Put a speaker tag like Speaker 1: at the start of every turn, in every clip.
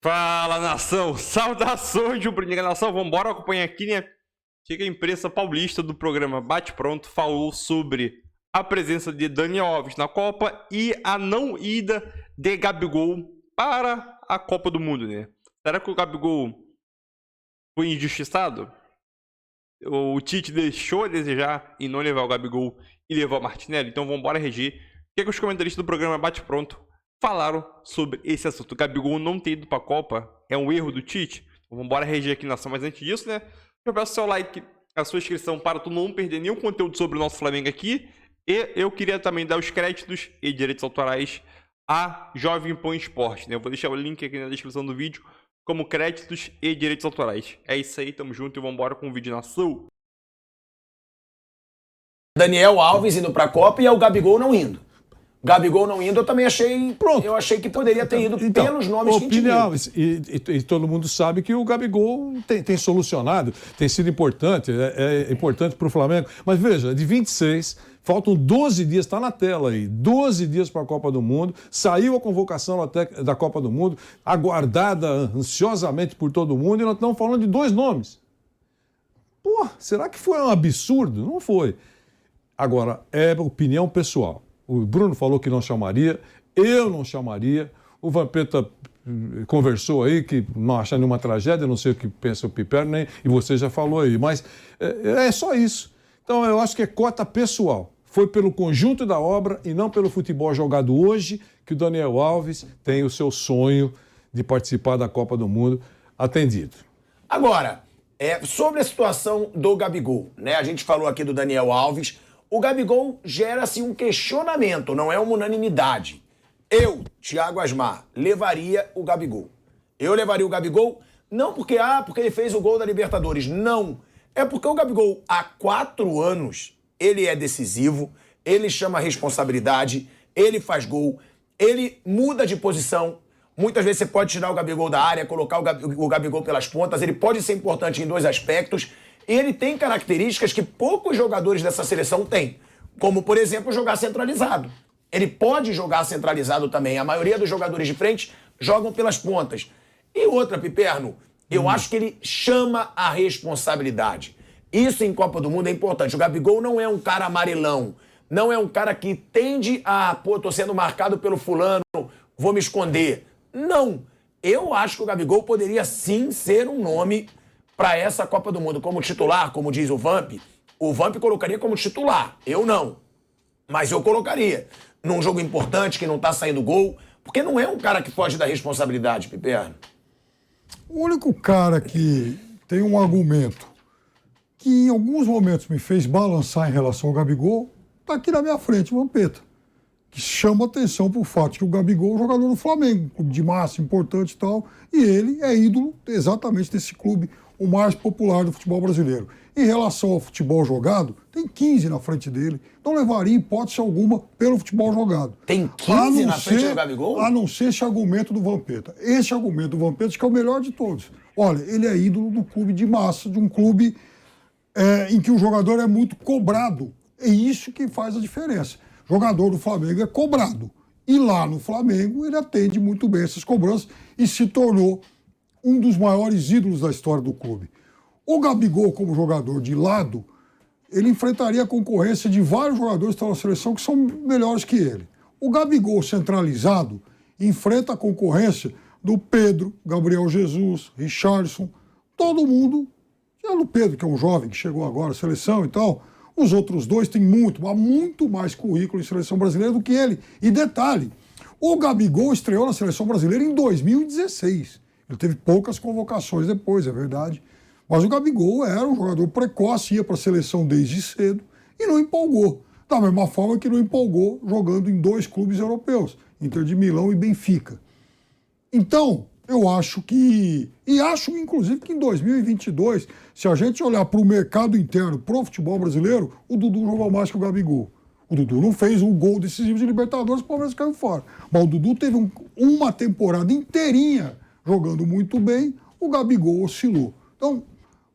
Speaker 1: Fala, nação! Saudações de Umbrinha, nação! Vambora acompanhar aqui, né? Chega a imprensa paulista do programa Bate Pronto falou sobre a presença de Daniel Alves na Copa e a não ida de Gabigol para a Copa do Mundo, né? Será que o Gabigol foi injustiçado? O Tite deixou a desejar em não levar o Gabigol e levar o Martinelli? Então vambora reger. O que os comentaristas do programa Bate Pronto falaram sobre esse assunto? O Gabigol não ter ido para a Copa é um erro do Tite? Então, vamos embora reger aqui, nação. Mas antes disso, né? Eu peço o seu like, a sua inscrição para tu não perder nenhum conteúdo sobre o nosso Flamengo aqui. E eu queria também dar os créditos e direitos autorais à Jovem Pan Esporte, né? Eu vou deixar o link aqui na descrição do vídeo como créditos e direitos autorais. É isso aí, tamo junto e vamos embora com o vídeo, nação.
Speaker 2: Daniel Alves indo para a Copa e é o Gabigol não indo. Gabigol não indo, eu também achei. Pronto. Eu achei que poderia ter ido pelos nomes que a gente viu.
Speaker 3: E todo mundo sabe que o Gabigol tem solucionado, tem sido importante, é importante para o Flamengo. Mas veja, de 26, faltam 12 dias, está na tela aí, 12 dias para a Copa do Mundo. Saiu a convocação até da Copa do Mundo, aguardada ansiosamente por todo mundo, e nós estamos falando de 2 nomes. Pô, será que foi um absurdo? Não foi. Agora, é opinião pessoal. O Bruno falou que não chamaria, eu não chamaria. O Vampeta conversou aí que não acha nenhuma tragédia, não sei o que pensa o Piper, nem, e você já falou aí, mas é só isso. Então eu acho que é cota pessoal. Foi pelo conjunto da obra e não pelo futebol jogado hoje que o Daniel Alves tem o seu sonho de participar da Copa do Mundo atendido.
Speaker 2: Agora, sobre a situação do Gabigol, né? A gente falou aqui do Daniel Alves. O Gabigol gera-se um questionamento, não é uma unanimidade. Eu, Thiago Asmar, levaria o Gabigol. Eu levaria o Gabigol não porque ele fez o gol da Libertadores. Não. É porque o Gabigol, há 4 anos, ele é decisivo, ele chama a responsabilidade, ele faz gol, ele muda de posição. Muitas vezes você pode tirar o Gabigol da área, colocar o Gabigol pelas pontas. Ele pode ser importante em 2 aspectos. Ele tem características que poucos jogadores dessa seleção têm, como, por exemplo, jogar centralizado. Ele pode jogar centralizado também. A maioria dos jogadores de frente jogam pelas pontas. E outra, Piperno, eu acho que ele chama a responsabilidade. Isso em Copa do Mundo é importante. O Gabigol não é um cara amarelão, não é um cara que tende a, tô sendo marcado pelo fulano, vou me esconder. Não. Eu acho que o Gabigol poderia sim ser um nome para essa Copa do Mundo como titular, como diz o Vamp. O Vamp colocaria como titular, eu não. Mas eu colocaria num jogo importante que não tá saindo gol, porque não é um cara que foge da responsabilidade, Piperno.
Speaker 4: O único cara que tem um argumento que em alguns momentos me fez balançar em relação ao Gabigol, tá aqui na minha frente, o Vampeta, que chama atenção pro fato que o Gabigol é um jogador do Flamengo, clube de massa, importante e tal, e ele é ídolo exatamente desse clube, o mais popular do futebol brasileiro. Em relação ao futebol jogado, tem 15 na frente dele. Não levaria hipótese alguma pelo futebol jogado.
Speaker 2: Tem 15 na frente do Gabigol?
Speaker 4: A não ser esse argumento do Vampeta. Esse argumento do Vampeta que é o melhor de todos. Olha, ele é ídolo do clube de massa, de um clube em que o jogador é muito cobrado. É isso que faz a diferença. O jogador do Flamengo é cobrado. E lá no Flamengo ele atende muito bem essas cobranças e se tornou um dos maiores ídolos da história do clube. O Gabigol, como jogador de lado, ele enfrentaria a concorrência de vários jogadores que estão na seleção que são melhores que ele. O Gabigol centralizado enfrenta a concorrência do Pedro, Gabriel Jesus, Richarlison, todo mundo. Tirando o Pedro, que é um jovem que chegou agora à seleção e tal, os outros 2 têm muito mais currículo em seleção brasileira do que ele. E detalhe, o Gabigol estreou na seleção brasileira em 2016. Ele teve poucas convocações depois, é verdade. Mas o Gabigol era um jogador precoce, ia para a seleção desde cedo e não empolgou. Da mesma forma que não empolgou jogando em 2 clubes europeus, Inter de Milão e Benfica. Então, eu acho que... E acho, inclusive, que em 2022, se a gente olhar para o mercado interno, para o futebol brasileiro, o Dudu jogou mais que o Gabigol. O Dudu não fez um gol decisivo de Libertadores, o Palmeiras caiu fora. Mas o Dudu teve uma temporada inteirinha jogando muito bem, o Gabigol oscilou. Então,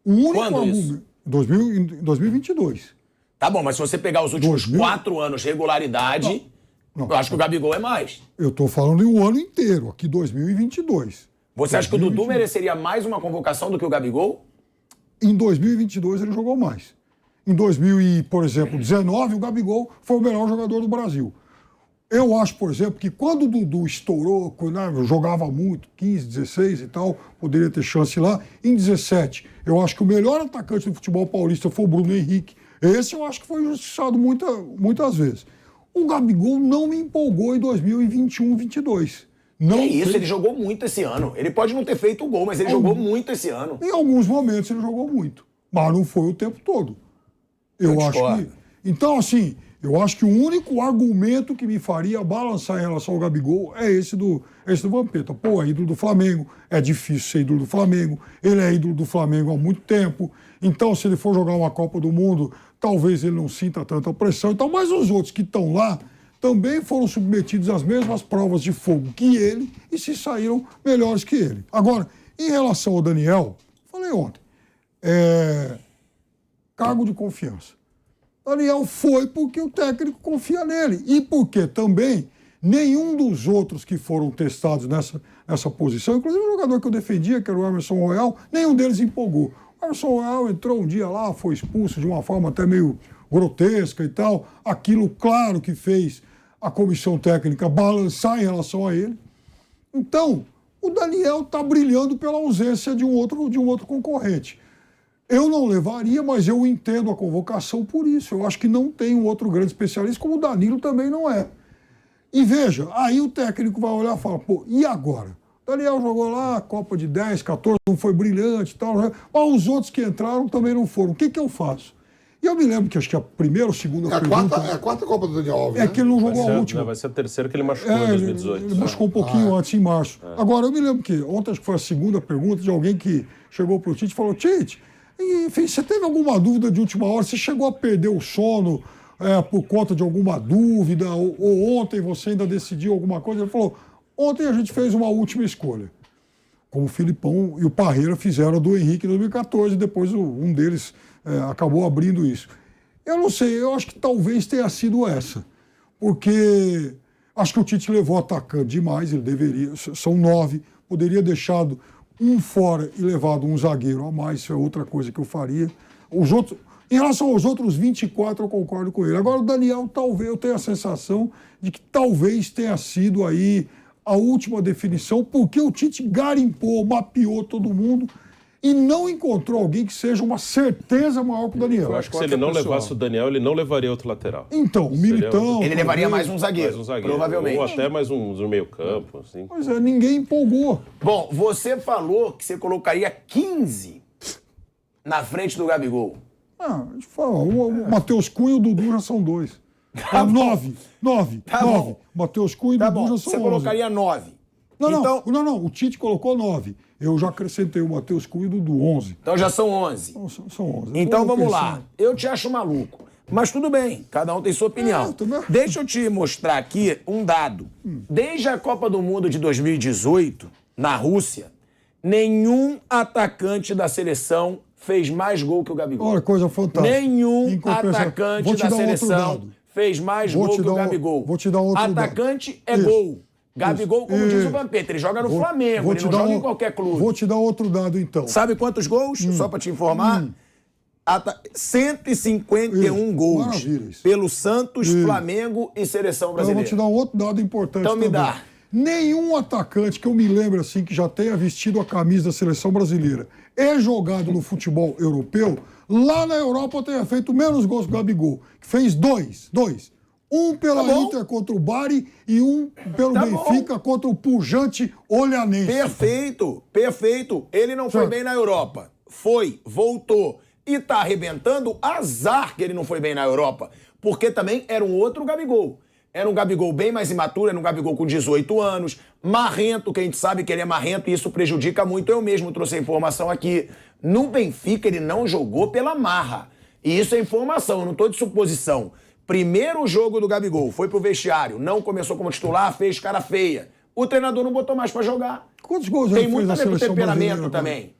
Speaker 4: o único argumento... Em 2022.
Speaker 2: Tá bom, mas se você pegar os últimos 4 anos, regularidade, eu acho que o Gabigol é mais.
Speaker 4: Eu tô falando em um ano inteiro, aqui 2022.
Speaker 2: Você acha que o Dudu mereceria mais uma convocação do que o Gabigol?
Speaker 4: Em 2022 ele jogou mais. Em 2019, o Gabigol foi o melhor jogador do Brasil. Eu acho, por exemplo, que quando o Dudu estourou, quando jogava muito, 15, 16 e tal, poderia ter chance lá. Em 17, eu acho que o melhor atacante do futebol paulista foi o Bruno Henrique. Esse eu acho que foi injustiçado muitas vezes. O Gabigol não me empolgou em 2021, 22. Não
Speaker 2: é isso, ele jogou muito esse ano. Ele pode não ter feito o gol, mas ele jogou muito esse ano.
Speaker 4: Em alguns momentos ele jogou muito, mas não foi o tempo todo. Eu acho que... Então, assim, eu acho que o único argumento que me faria balançar em relação ao Gabigol é esse do Vampeta. Pô, é ídolo do Flamengo, é difícil ser ídolo do Flamengo, ele é ídolo do Flamengo há muito tempo, então se ele for jogar uma Copa do Mundo, talvez ele não sinta tanta pressão. Então, mas os outros que estão lá também foram submetidos às mesmas provas de fogo que ele e se saíram melhores que ele. Agora, em relação ao Daniel, falei ontem, cargo de confiança. Daniel foi porque o técnico confia nele e porque também nenhum dos outros que foram testados nessa posição, inclusive o jogador que eu defendia, que era o Emerson Royal, nenhum deles empolgou. O Emerson Royal entrou um dia lá, foi expulso de uma forma até meio grotesca e tal. Aquilo, claro, que fez a comissão técnica balançar em relação a ele. Então, o Daniel está brilhando pela ausência de um outro concorrente. Eu não levaria, mas eu entendo a convocação por isso. Eu acho que não tem um outro grande especialista, como o Danilo também não é. E veja, aí o técnico vai olhar e falar, pô, e agora? O Daniel jogou lá a Copa de 10, 14, não foi brilhante e tal, mas os outros que entraram também não foram. O que eu faço? E eu me lembro que acho que a primeira ou segunda pergunta...
Speaker 5: É a quarta Copa do Daniel Alves,
Speaker 4: que ele não jogou a última.
Speaker 6: Vai ser a terceira que ele machucou em 2018.
Speaker 4: Ele machucou um pouquinho antes, em março. Agora, eu me lembro que ontem acho que foi a segunda pergunta de alguém que chegou pro Tite e falou, Tite, enfim, você teve alguma dúvida de última hora? Você chegou a perder o sono por conta de alguma dúvida? Ou ontem você ainda decidiu alguma coisa? Ele falou, ontem a gente fez uma última escolha. Como o Filipão e o Parreira fizeram do Henrique em 2014, depois um deles acabou abrindo isso. Eu não sei, eu acho que talvez tenha sido essa. Porque acho que o Tite levou atacante demais, ele deveria, são 9, poderia deixado um fora e levado um zagueiro a mais, isso é outra coisa que eu faria. Os outros, em relação aos outros 24, eu concordo com ele. Agora, o Daniel, talvez, eu tenho a sensação de que talvez tenha sido aí a última definição, porque o Tite garimpou, mapeou todo mundo e não encontrou alguém que seja uma certeza maior que o Daniel.
Speaker 6: Eu acho que se ele não levasse o Daniel, ele não levaria outro lateral.
Speaker 4: Então, o Militão...
Speaker 2: Ele levaria mais um zagueiro, provavelmente.
Speaker 6: Ou até mais um meio campo, assim.
Speaker 4: Pois é, ninguém empolgou.
Speaker 2: Bom, você falou que você colocaria 15 na frente do Gabigol.
Speaker 4: A gente fala, o Matheus Cunha e o Dudu já são 2. 9. Matheus Cunha e o Dudu já são 11.
Speaker 2: Você colocaria 9.
Speaker 4: Não, o Tite colocou 9. Eu já acrescentei o Matheus Cunha e o Dudu, 11.
Speaker 2: Então já são 11.
Speaker 4: São 11.
Speaker 2: Então vamos lá. Eu te acho maluco. Mas tudo bem, cada um tem sua opinião. Deixa eu te mostrar aqui um dado. Desde a Copa do Mundo de 2018, na Rússia, nenhum atacante da seleção fez mais gol que o Gabigol.
Speaker 4: Olha, coisa fantástica.
Speaker 2: Nenhum atacante da seleção fez mais gol que o Gabigol.
Speaker 4: Vou te dar outro dado.
Speaker 2: Atacante é gol. Gabigol, como diz o Vampeta, ele joga no Flamengo, ele não joga em qualquer clube.
Speaker 4: Vou te dar outro dado, então.
Speaker 2: Sabe quantos gols? Só pra te informar. 151 gols.
Speaker 4: Maravilha.
Speaker 2: Pelo Santos, Flamengo e Seleção Brasileira.
Speaker 4: Eu vou te dar um outro dado importante
Speaker 2: então
Speaker 4: também.
Speaker 2: Me dá.
Speaker 4: Nenhum atacante que eu me lembro assim que já tenha vestido a camisa da Seleção Brasileira e jogado no futebol europeu, lá na Europa tenha feito menos gols que o Gabigol, que fez 2. Um pela Inter contra o Bari e um pelo Benfica contra o pujante Olhanense.
Speaker 2: Perfeito. Ele não foi bem na Europa. Voltou. E tá arrebentando, azar que ele não foi bem na Europa. Porque também era um outro Gabigol. Era um Gabigol bem mais imaturo, era um Gabigol com 18 anos, marrento, que a gente sabe que ele é marrento e isso prejudica muito. Eu mesmo trouxe a informação aqui. No Benfica ele não jogou pela marra. E isso é informação, eu não tô de suposição. Primeiro jogo do Gabigol, foi pro vestiário, não começou como titular, fez cara feia. O treinador não botou mais pra jogar.
Speaker 4: Quantos gols
Speaker 2: ele
Speaker 4: fez
Speaker 2: muito
Speaker 4: na
Speaker 2: a ver com o
Speaker 4: seleção
Speaker 2: temperamento também.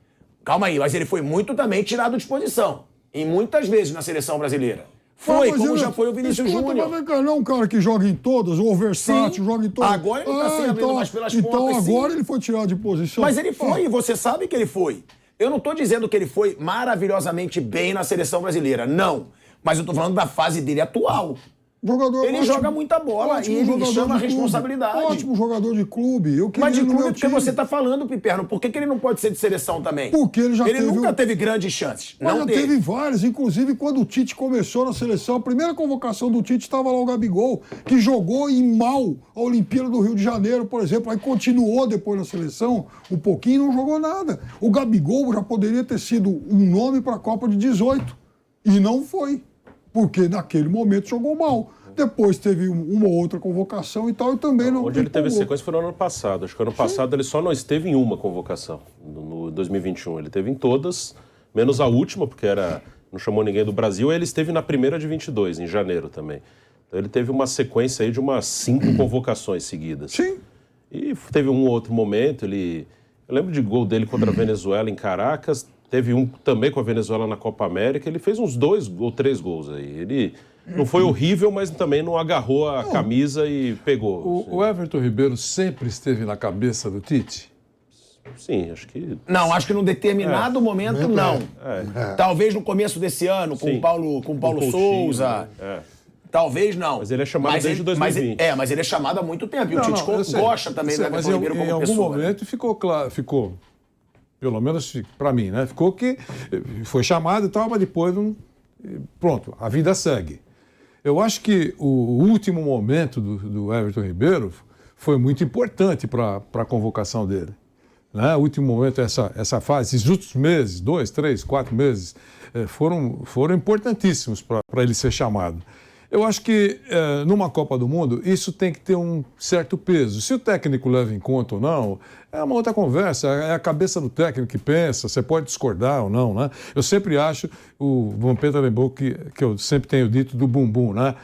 Speaker 2: Calma aí, mas ele foi muito também tirado de posição. E muitas vezes na seleção brasileira. Foi,
Speaker 4: mas
Speaker 2: como
Speaker 4: ele-
Speaker 2: já foi o Vinícius
Speaker 4: escuta,
Speaker 2: Júnior.
Speaker 4: mas vem cá, não é um cara que joga em todas, ou versátil,
Speaker 2: Sim.
Speaker 4: joga em todas.
Speaker 2: Agora ele tá se abrindo mais pelas
Speaker 4: então
Speaker 2: pontas, sim.
Speaker 4: agora ele foi tirado de posição.
Speaker 2: Mas ele foi, e você sabe que ele foi. Eu não tô dizendo que ele foi maravilhosamente bem na seleção brasileira, não. Mas eu tô falando da fase dele atual.
Speaker 4: Jogador
Speaker 2: Ele
Speaker 4: ótimo,
Speaker 2: joga muita bola
Speaker 4: ótimo
Speaker 2: e ele
Speaker 4: jogador
Speaker 2: chama a
Speaker 4: de clube,
Speaker 2: responsabilidade.
Speaker 4: Ótimo jogador de clube. Eu queria
Speaker 2: Mas de
Speaker 4: ele no
Speaker 2: clube
Speaker 4: meu
Speaker 2: porque
Speaker 4: time.
Speaker 2: você tá falando, Piperno. Por que ele não pode ser de seleção também?
Speaker 4: Porque ele já teve
Speaker 2: nunca
Speaker 4: um-
Speaker 2: teve grandes chances.
Speaker 4: Mas
Speaker 2: Não
Speaker 4: já
Speaker 2: teve.
Speaker 4: teve várias, inclusive quando o Tite começou na seleção, a primeira convocação do Tite estava lá o Gabigol, que jogou em mal a Olimpíada do Rio de Janeiro, por exemplo, aí continuou depois na seleção um pouquinho e não jogou nada. O Gabigol já poderia ter sido um nome para a Copa de 18 e não foi, porque naquele momento jogou mal. Depois teve uma outra convocação e tal, e também não.
Speaker 6: Onde ele teve
Speaker 4: empolgou.
Speaker 6: sequência foi no ano passado. Acho que ano passado ele só não esteve em uma convocação, no 2021. Ele teve em todas, menos a última, porque não chamou ninguém do Brasil, e ele esteve na primeira de 22, em janeiro também. Então ele teve uma sequência aí de umas 5 convocações seguidas.
Speaker 4: Sim.
Speaker 6: E teve um outro momento, eu lembro de gol dele contra a Venezuela em Caracas, teve um também com a Venezuela na Copa América, ele fez uns 2 ou 3 gols aí. Ele não foi horrível, mas também não agarrou a camisa e pegou.
Speaker 3: O Everton Ribeiro sempre esteve na cabeça do Tite?
Speaker 6: Sim, acho que...
Speaker 2: Não, acho que num determinado momento, não. Talvez no começo desse ano, com
Speaker 6: Sim.
Speaker 2: o Paulo
Speaker 6: Coutinho,
Speaker 2: Souza.
Speaker 6: né?
Speaker 2: Talvez não.
Speaker 6: Mas ele é chamado desde 2020.
Speaker 2: Mas ele é chamado há muito tempo. E o Tite
Speaker 3: eu sei.
Speaker 2: gosta também
Speaker 3: Eu sei,
Speaker 2: do
Speaker 3: mas
Speaker 2: Everton Ribeiro
Speaker 3: em
Speaker 2: como
Speaker 3: algum
Speaker 2: pessoa. né?
Speaker 3: momento ficou claro, pelo menos para mim, né? Ficou que foi chamado e tal, mas depois não. Pronto, a vida segue. Eu acho que o último momento do Everton Ribeiro foi muito importante para a convocação dele. Né? O último momento, essa fase, esses últimos meses, 2, 3, 4 meses, foram importantíssimos para ele ser chamado. Eu acho que numa Copa do Mundo isso tem que ter um certo peso. Se o técnico leva em conta ou não, é uma outra conversa. É a cabeça do técnico que pensa, você pode discordar ou não, né? Eu sempre acho, o Vampeta lembrou que eu sempre tenho dito do bumbum, né?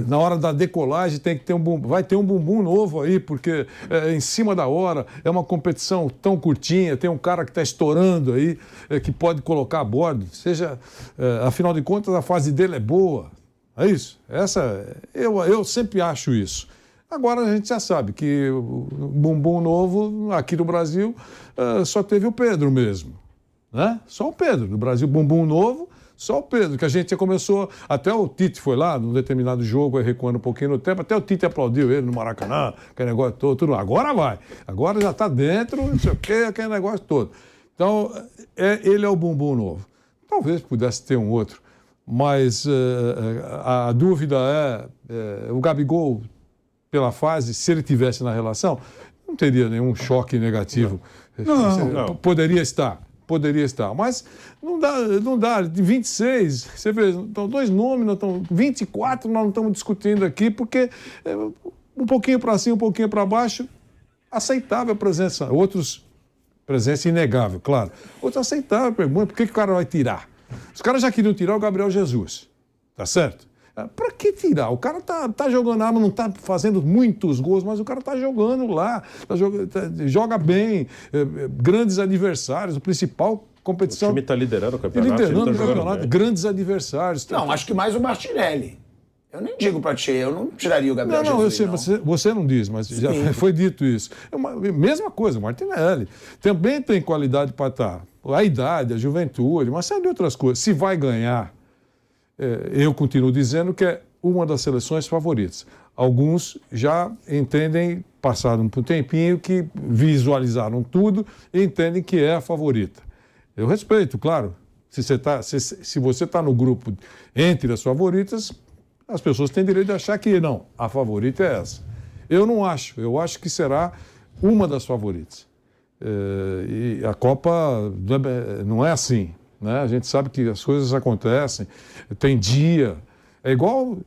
Speaker 3: Na hora da decolagem tem que ter um bumbum. Vai ter um bumbum novo aí, porque em cima da hora é uma competição tão curtinha, tem um cara que está estourando aí, que pode colocar a bordo. Afinal de contas, a fase dele é boa. É isso. Eu sempre acho isso. Agora a gente já sabe que o bumbum novo aqui no Brasil só teve o Pedro mesmo. Né? Só o Pedro. No Brasil, bumbum novo, só o Pedro. Que a gente começou. Até o Tite foi lá, num determinado jogo, recuando um pouquinho no tempo. Até o Tite aplaudiu ele no Maracanã, aquele negócio todo. Tudo. Agora vai. Agora já está dentro, não sei o quê, aquele negócio todo. Então, ele é o bumbum novo. Talvez pudesse ter um outro. Mas a dúvida o Gabigol, pela fase, se ele tivesse na relação, não teria nenhum choque negativo.
Speaker 4: Não.
Speaker 3: Poderia estar, mas não dá. De 26, você vê, estão 2 nomes, 24 nós não estamos discutindo aqui, porque um pouquinho para cima, um pouquinho para baixo, aceitável a presença. Outros, presença inegável, claro. Outros aceitável, pergunta, por que o cara vai tirar? Os caras já queriam tirar o Gabriel Jesus, tá certo? Pra que tirar? O cara tá jogando arma, não tá fazendo muitos gols, mas o cara tá jogando lá, joga bem, grandes adversários, o principal competição...
Speaker 6: O time tá liderando o campeonato,
Speaker 3: liderando
Speaker 6: ele tá
Speaker 3: o
Speaker 6: jogando
Speaker 3: campeonato,
Speaker 6: bem.
Speaker 3: grandes adversários.
Speaker 2: Não, acho que mais o Martinelli. Eu nem digo pra ti, eu não tiraria o Gabriel
Speaker 3: Não, eu
Speaker 2: Jesus.
Speaker 3: sei, você não diz, mas já foi dito isso. Mesma coisa, o Martinelli. Também tem qualidade para estar. A idade, a juventude, uma série de outras coisas. Se vai ganhar, eu continuo dizendo que é uma das seleções favoritas. Alguns já entendem, passado um tempinho, que visualizaram tudo e entendem que é a favorita. Eu respeito, claro. Se você está no grupo entre as favoritas, as pessoas têm direito de achar que não, a favorita é essa. Eu não acho, eu acho que será uma das favoritas. E a Copa não é assim, né? A gente sabe que as coisas acontecem, tem dia. É igual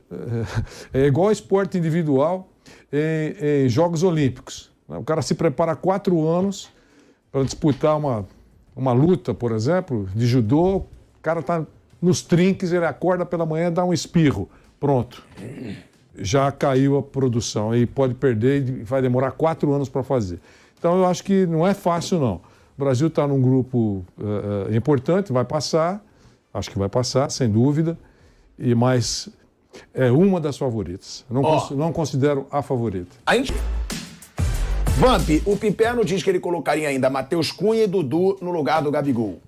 Speaker 3: esporte individual em Jogos Olímpicos. O cara se prepara 4 anos para disputar uma luta, por exemplo, de judô, o cara está nos trinques, ele acorda pela manhã, dá um espirro. Pronto, já caiu a produção e pode perder e vai demorar 4 anos para fazer. Então eu acho que não é fácil não. O Brasil está num grupo importante, vai passar, acho que vai passar, sem dúvida. mas é uma das favoritas. Não,
Speaker 2: Ó.
Speaker 3: não considero a favorita.
Speaker 2: A gente... Vamp, o Piperno diz que ele colocaria ainda Matheus Cunha e Dudu no lugar do Gabigol.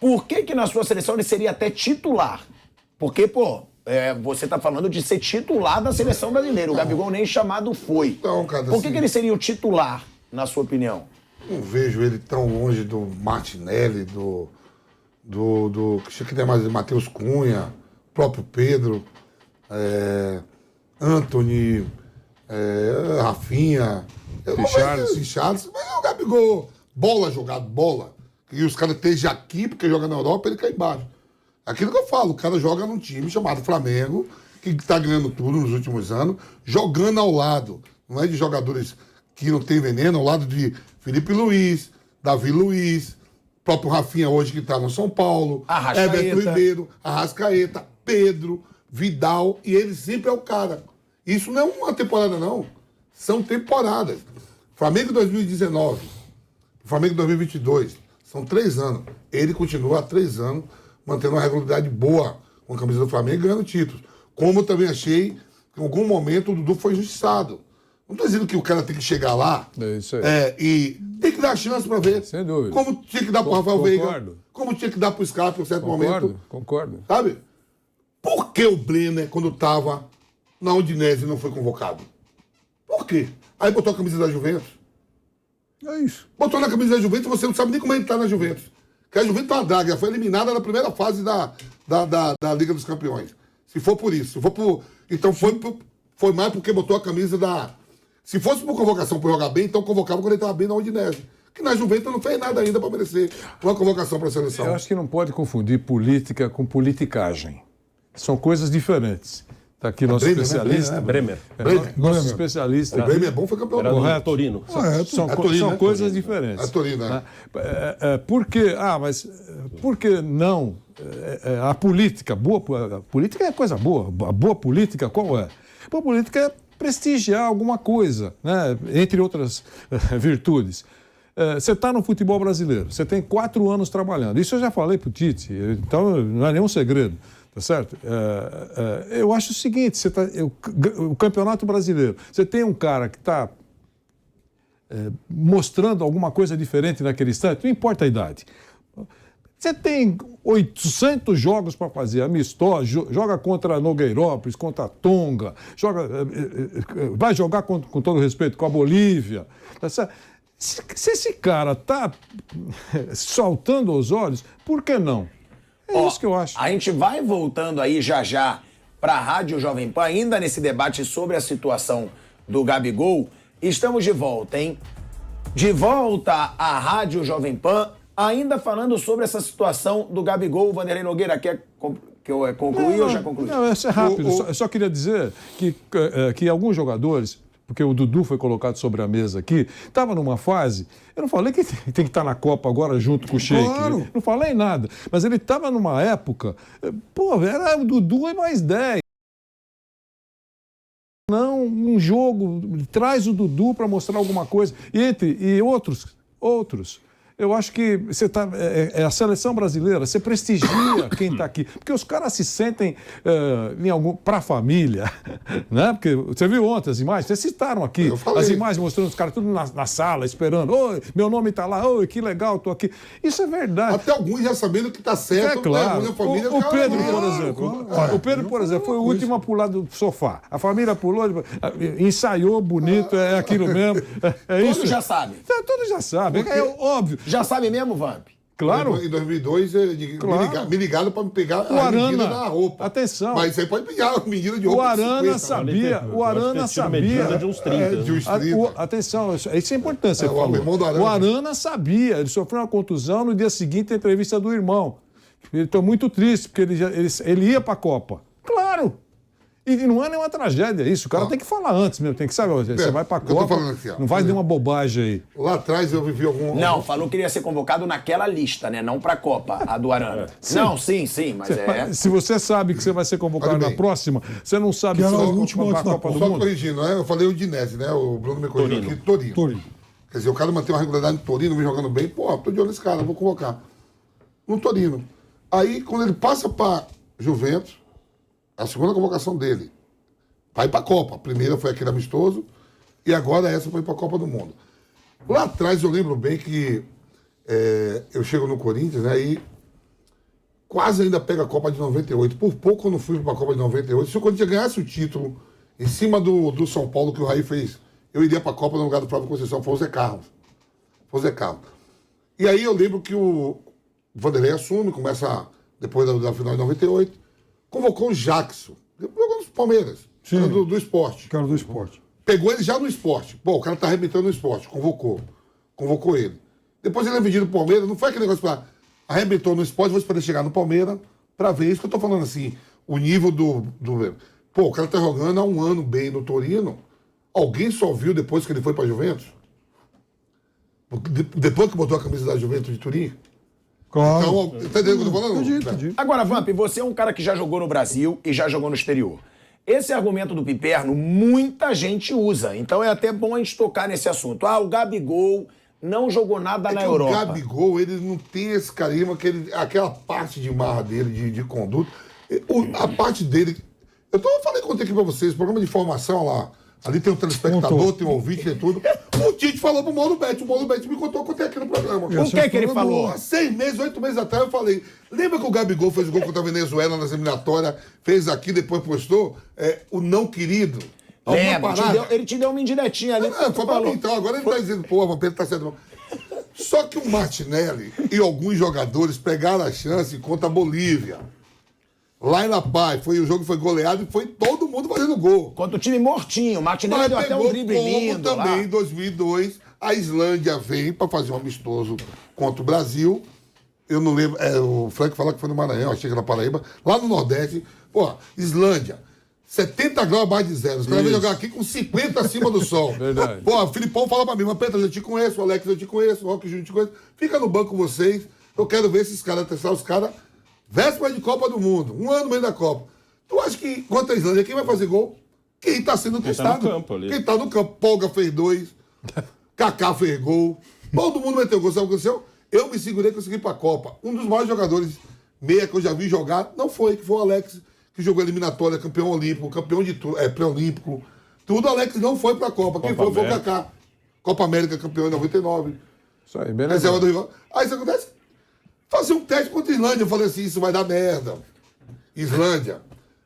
Speaker 2: Por que na sua seleção ele seria até titular? Porque, pô, você tá falando de ser titular da seleção brasileira. O Gabigol nem chamado foi.
Speaker 5: Então, cara,
Speaker 2: Por que
Speaker 5: assim-
Speaker 2: ele seria o titular, na sua opinião?
Speaker 5: Não vejo ele tão longe do Martinelli, que tem mais Matheus Cunha, próprio Pedro, Anthony, Rafinha, Richarlison, mas é o Gabigol, bola jogada, bola. E os caras estejam aqui, porque joga na Europa, ele cai embaixo. Aquilo que eu falo, o cara joga num time chamado Flamengo, que está ganhando tudo nos últimos anos, jogando ao lado. Não é de jogadores que não tem veneno, ao lado de Felipe Luiz, Davi Luiz, próprio Rafinha hoje que está no São Paulo,
Speaker 2: Arrascaeta.
Speaker 5: Everton Ribeiro, Arrascaeta, Pedro, Vidal, e ele sempre é o cara. Isso não é uma temporada, não. São temporadas. Flamengo 2019, Flamengo 2022, são 3 anos. Ele continua há 3 anos mantendo uma regularidade boa com a camisa do Flamengo e ganhando títulos. Como eu também achei que em algum momento o Dudu foi injustiçado. Não estou dizendo que o cara tem que chegar lá
Speaker 3: É isso aí.
Speaker 5: e tem que dar chance para ver.
Speaker 3: Sem dúvida.
Speaker 5: Como tinha que dar para o Rafael Veiga,
Speaker 3: Concordo.
Speaker 5: como tinha que dar para o Scarpa em um certo momento.
Speaker 3: Concordo.
Speaker 5: Sabe? Por que o Brenner, quando estava na Udinese, não foi convocado? Por quê? Aí botou a camisa da Juventus.
Speaker 4: É isso.
Speaker 5: Botou na camisa da Juventus e você não sabe nem como ele tá na Juventus. Porque a Juventus é uma draga, foi eliminada na primeira fase da Liga dos Campeões. Se for por isso. Se for por... Então foi mais porque botou a camisa da... Se fosse por convocação para jogar bem, então convocava quando ele estava bem na Udinese. Que na Juventus não fez nada ainda para merecer uma convocação para a seleção.
Speaker 3: Eu acho que não pode confundir política com politicagem. São coisas diferentes. Está aqui nosso
Speaker 5: Bremer, né?
Speaker 3: especialista.
Speaker 6: Bremer.
Speaker 3: Nosso especialista.
Speaker 5: O Grêmio é bom, foi campeão
Speaker 6: Era
Speaker 5: do
Speaker 6: do
Speaker 5: mundo.
Speaker 6: Torino.
Speaker 3: São,
Speaker 5: É Torino,
Speaker 3: são
Speaker 5: né?
Speaker 3: coisas diferentes.
Speaker 5: É Torino, né?
Speaker 3: Por que? Mas por que não? A política, a política é coisa boa. A boa política qual é? A boa política é prestigiar alguma coisa, né? Entre outras virtudes. Você está no futebol brasileiro, você tem 4 anos trabalhando. Isso eu já falei para o Tite, então não é nenhum segredo. Tá certo? Eu acho o seguinte, o Campeonato Brasileiro, você tem um cara que está mostrando alguma coisa diferente naquele instante, não importa a idade. Você tem 800 jogos para fazer, amistosos, joga contra Nogueirópolis, contra Tonga, vai jogar com todo respeito com a Bolívia. Tá certo? Se esse cara está saltando aos olhos, por que não? É isso que eu acho.
Speaker 2: A gente vai voltando aí já para a Rádio Jovem Pan, ainda nesse debate sobre a situação do Gabigol. Estamos de volta, hein? De volta à Rádio Jovem Pan, ainda falando sobre essa situação do Gabigol. Vanderlei Nogueira, quer que eu concluí ou já concluí?
Speaker 3: Não, isso é rápido. Eu só queria dizer que alguns jogadores, porque o Dudu foi colocado sobre a mesa aqui, estava numa fase. Eu não falei que tem que estar na Copa agora junto com o Sheik.
Speaker 4: Claro.
Speaker 3: Não falei nada. Mas ele estava numa época. Pô, era o Dudu e mais 10. Não, um jogo, traz o Dudu para mostrar alguma coisa. E outros. Eu acho que você a seleção brasileira, você prestigia quem está aqui. Porque os caras se sentem para a família. Né? Porque você viu ontem as imagens, vocês citaram aqui. As imagens mostrando os caras tudo na sala, esperando. Oi, meu nome está lá, oi, que legal, estou aqui. Isso é verdade.
Speaker 5: Até alguns já sabendo que está certo.
Speaker 3: É claro.
Speaker 5: Né? A família,
Speaker 3: O Pedro,
Speaker 5: cara,
Speaker 3: por exemplo. O Pedro, por exemplo, foi o último a pular do sofá. A família pulou, ensaiou bonito, é aquilo mesmo. É isso.
Speaker 2: Todos já sabem.
Speaker 3: Todos já sabem. É óbvio.
Speaker 2: Já sabe mesmo, Vamp?
Speaker 3: Claro.
Speaker 5: Em 2002, me ligaram para me pegar
Speaker 3: O
Speaker 5: a medida
Speaker 3: Arana,
Speaker 5: da roupa.
Speaker 3: atenção.
Speaker 5: Mas isso aí pode pegar a medida de roupa.
Speaker 3: O Arana
Speaker 5: de 50,
Speaker 3: sabia. O Arana sabia.
Speaker 6: De uns 30.
Speaker 5: de uns 30.
Speaker 3: Atenção, isso é importante. Você
Speaker 5: o
Speaker 3: falou.
Speaker 5: irmão do Arana.
Speaker 3: O Arana sabia. Ele sofreu uma contusão no dia seguinte da entrevista do irmão. Ele está muito triste, porque ele ia para a Copa. Claro. E não é nenhuma tragédia isso. O cara tem que falar antes mesmo. Tem que saber. Você vai para a
Speaker 5: eu tô
Speaker 3: Copa.
Speaker 5: falando aqui, ó.
Speaker 3: Não faz nenhuma bobagem aí.
Speaker 5: Lá atrás eu vivi algum...
Speaker 2: Não, falou que iria ser convocado naquela lista, né? Não pra Copa, a do Arana. Não, sim, mas
Speaker 3: Se você sabe que você vai ser convocado
Speaker 5: Olha
Speaker 3: na
Speaker 5: bem.
Speaker 3: próxima, você não sabe
Speaker 4: Que
Speaker 3: se
Speaker 4: era
Speaker 3: vai
Speaker 4: o último
Speaker 3: para a
Speaker 4: antes da
Speaker 3: Copa do
Speaker 5: Só
Speaker 3: Mundo.
Speaker 5: corrigindo, né? Eu falei o Udinese, né? O Bruno me corrigiu aqui. Torino. Quer dizer, o cara mantém uma regularidade no Torino, vem jogando bem. Pô, tô de olho nesse cara, vou convocar. No Torino. Aí, quando ele passa para Juventus, a segunda convocação dele. Vai para a Copa. A primeira foi aquele amistoso e agora essa foi para a Copa do Mundo. Lá atrás eu lembro bem que eu chego no Corinthians, né, e quase ainda pega a Copa de 98. Por pouco eu não fui para a Copa de 98. Se o Corinthians ganhasse o título em cima do São Paulo que o Raí fez, eu iria para a Copa no lugar do Flávio Conceição. Foi o Zé Carlos. E aí eu lembro que o Vanderlei assume, começa depois da final de 98, convocou o Jackson, jogou no Palmeiras, era do Sport.
Speaker 4: Cara do esporte.
Speaker 5: Pegou ele já no Sport. Pô, o cara tá arrebentando no Sport, convocou ele. Depois ele é vendido pro Palmeiras, não foi aquele negócio pra arrebentou no Sport, vou esperar chegar no Palmeiras pra ver isso que eu tô falando assim, o nível do... Pô, o cara tá jogando há um ano bem no Torino, alguém só viu depois que ele foi pra Juventus? Depois que botou a camisa da Juventus de Turim?
Speaker 4: Claro.
Speaker 5: Então, tá entendendo o que eu tô falando?
Speaker 4: Entendi.
Speaker 2: Agora, Vamp, você é um cara que já jogou no Brasil e já jogou no exterior. Esse argumento do Piperno, muita gente usa. Então é até bom a gente tocar nesse assunto. Ah, o Gabigol não jogou nada na Europa.
Speaker 5: O Gabigol, ele não tem esse carisma, aquela parte de marra dele, de conduta. A parte dele... falei ontem aqui pra vocês, programa de informação lá. Ali tem um telespectador, tem um ouvinte, tem tudo. O Tite falou pro Mauro Betti. O Mauro Betti me contou quanto é aqui no programa.
Speaker 2: O que ele falou?
Speaker 5: Há 6 meses, 8 meses atrás, eu falei. Lembra que o Gabigol fez gol contra a Venezuela nas eliminatórias, fez aqui, depois postou? O não querido.
Speaker 2: Lembra, ele te deu uma indiretinha ali.
Speaker 5: Foi pra mim, então. Agora ele tá dizendo, pô, o Vampeta tá certo. Só que o Martinelli e alguns jogadores pegaram a chance contra a Bolívia. Lá em La Paz, o jogo foi goleado e foi todo mundo fazendo gol.
Speaker 2: Contra o time mortinho. O Martinelli deu até um drible lindo
Speaker 5: também,
Speaker 2: lá.
Speaker 5: em 2002, a Islândia vem para fazer um amistoso contra o Brasil. Eu não lembro, o Frank falou que foi no Maranhão, achei que era na Paraíba. Lá no Nordeste, pô, Islândia, 70 graus abaixo de zero. Os caras vêm jogar aqui com 50 acima do sol.
Speaker 3: Verdade.
Speaker 5: Pô, o Filipão fala pra mim, mas Pedro, eu te conheço, o Alex, eu te conheço, o Roque Júnior, eu te conheço. Fica no banco com vocês, eu quero ver esses caras, testar os caras. Véspera de Copa do Mundo, um ano no meio da Copa. Tu acha que contra a Islândia, quem vai fazer gol? Quem tá sendo testado.
Speaker 6: Tá no campo ali.
Speaker 5: Quem tá no campo. Polga fez 2, Kaká fez gol. Todo mundo meteu gol. Sabe o que aconteceu? Eu me segurei e consegui ir pra Copa. Um dos maiores jogadores meia que eu já vi jogar, não foi, que foi o Alex, que jogou eliminatória, campeão olímpico, campeão de pré-olímpico. Tudo, o Alex não foi pra Copa. Quem foi o Kaká. Copa América, campeão em 99.
Speaker 3: Isso aí, beleza.
Speaker 5: Reserva do rival. Aí isso acontece. Fazer um teste contra a Islândia. Eu falei assim, isso vai dar merda. Islândia.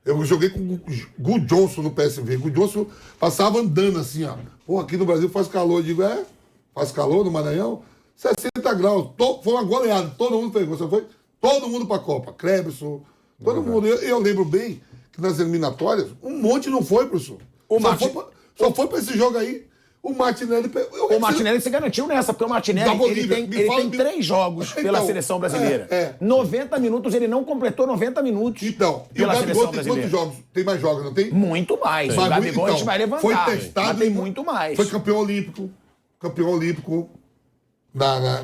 Speaker 5: Eu joguei com o Gu Johnson no PSV. Gu Johnson passava andando assim, ó. Pô, aqui no Brasil faz calor. Eu digo, faz calor no Maranhão? 60 graus. Foi uma goleada. Todo mundo pegou. Só foi todo mundo pra Copa. Kleberson, todo mundo. Eu lembro bem que nas eliminatórias, um monte não foi pro Sul. Só foi pra esse jogo aí. O Martinelli...
Speaker 2: O Martinelli se garantiu nessa, porque o Martinelli ele tem 3 jogos pela seleção brasileira. 90 minutos, ele não completou 90 minutos
Speaker 5: pela seleção brasileira. Tem quantos jogos? Tem mais jogos, não tem?
Speaker 2: Muito mais. O Gabigol a gente vai levantar.
Speaker 5: Foi testado.
Speaker 2: Mas tem muito mais.
Speaker 5: Foi campeão olímpico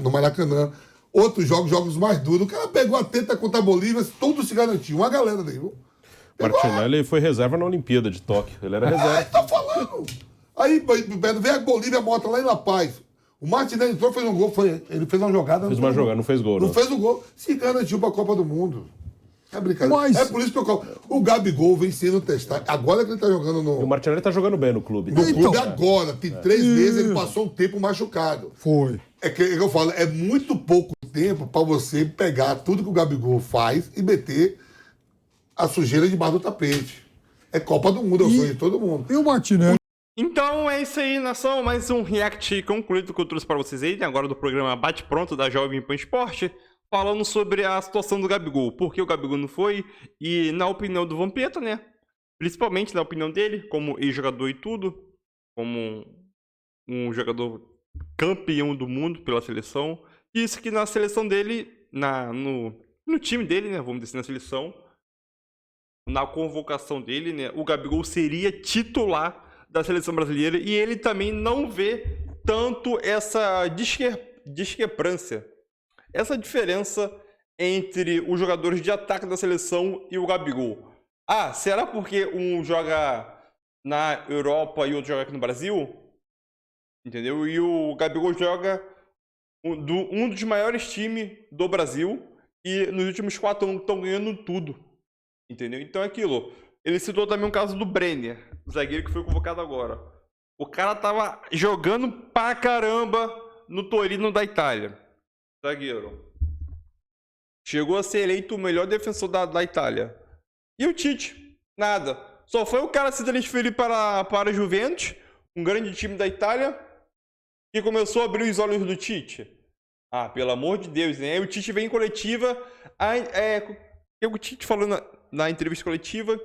Speaker 5: no Maracanã. Outros jogos mais duros. O cara pegou a teta contra a Bolívia, tudo se garantiu. Uma galera daí, viu?
Speaker 6: Martinelli foi reserva na Olimpíada de Tóquio. Ele era reserva.
Speaker 5: Tá falando. Aí vem a Bolívia morta lá em La Paz. O Martinelli entrou, fez um gol. Ele fez uma jogada.
Speaker 6: Fez uma jogada, não fez gol.
Speaker 5: Não fez o gol. Se garantiu pra Copa do Mundo. É brincadeira. É por isso que o Gabigol vem sendo testado. Agora que ele tá jogando no...
Speaker 6: O Martinelli tá jogando bem no clube.
Speaker 5: No clube agora. Tem 3 meses, ele passou um tempo machucado.
Speaker 4: Foi.
Speaker 5: É que eu falo, é muito pouco tempo pra você pegar tudo que o Gabigol faz e meter a sujeira debaixo do tapete. É Copa do Mundo, é o sonho de todo mundo.
Speaker 4: E o Martinelli?
Speaker 1: Então é isso aí, nação. Mais um react concluído que eu trouxe para vocês aí, agora do programa Bate Pronto da Jovem Pan Esporte, falando sobre a situação do Gabigol. Por que o Gabigol não foi? E na opinião do Vampeta, né? Principalmente na opinião dele, como ex-jogador e tudo, como um jogador campeão do mundo pela seleção. Disse que na seleção dele, no time dele, né? Vamos dizer assim, na seleção, na convocação dele, né? O Gabigol seria titular da seleção brasileira e ele também não vê tanto essa discrepância, essa diferença entre os jogadores de ataque da seleção e o Gabigol. Ah, será porque um joga na Europa e outro joga aqui no Brasil? Entendeu? E o Gabigol joga um dos maiores times do Brasil e nos últimos 4 anos estão ganhando tudo. Entendeu? Então é aquilo. ele citou também um caso do Brenner, o zagueiro que foi convocado agora. O cara tava jogando pra caramba no Torino da Itália. Zagueiro. Chegou a ser eleito o melhor defensor da Itália. E o Tite? Nada. Só foi o cara se transferir para a Juventus, um grande time da Itália, que começou a abrir os olhos do Tite. Ah, pelo amor de Deus, né? Aí o Tite vem em coletiva. O Tite falou na entrevista coletiva.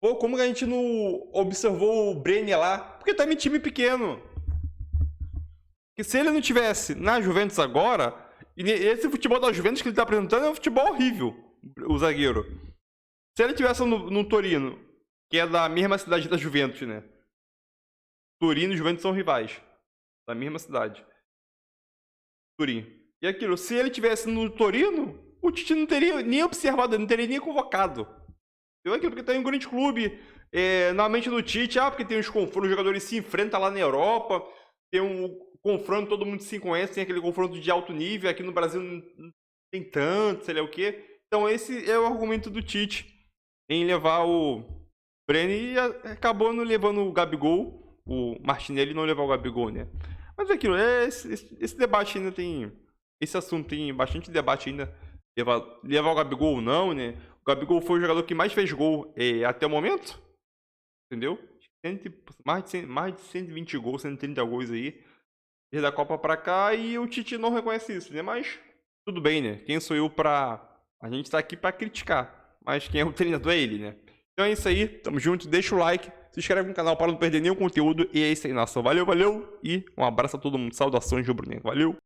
Speaker 1: Pô, como que a gente não observou o Brenner lá? Porque tá em time pequeno. Que se ele não tivesse na Juventus agora, e esse futebol da Juventus que ele tá apresentando é um futebol horrível, o zagueiro. Se ele tivesse no Torino, que é da mesma cidade da Juventus, né? Torino e Juventus são rivais. Da mesma cidade. Turim. E aquilo, se ele tivesse no Torino, o Tite não teria nem observado, não teria nem convocado. Eu aquilo porque tem um grande clube, na mente do Tite, porque tem os confrontos, os jogadores se enfrentam lá na Europa, tem um confronto, todo mundo se conhece, tem aquele confronto de alto nível, aqui no Brasil não tem tanto, sei lá o quê. Então esse é o argumento do Tite em levar o Brenner e acabou não levando o Gabigol, o Martinelli não levar o Gabigol, né? Mas é aquilo, esse debate ainda tem, esse assunto tem bastante debate ainda, levar o Gabigol ou não, né? O Gabigol foi o jogador que mais fez gol até o momento, entendeu? Mais de 120 gols, 130 gols aí, desde a Copa pra cá, e o Tite não reconhece isso, né? Mas tudo bem, né? Quem sou eu pra... A gente tá aqui pra criticar, mas quem é o treinador é ele, né? Então é isso aí, tamo junto, deixa o like, se inscreve no canal para não perder nenhum conteúdo, e é isso aí, nação. Valeu, valeu, e um abraço a todo mundo, saudações rubro-negro, valeu!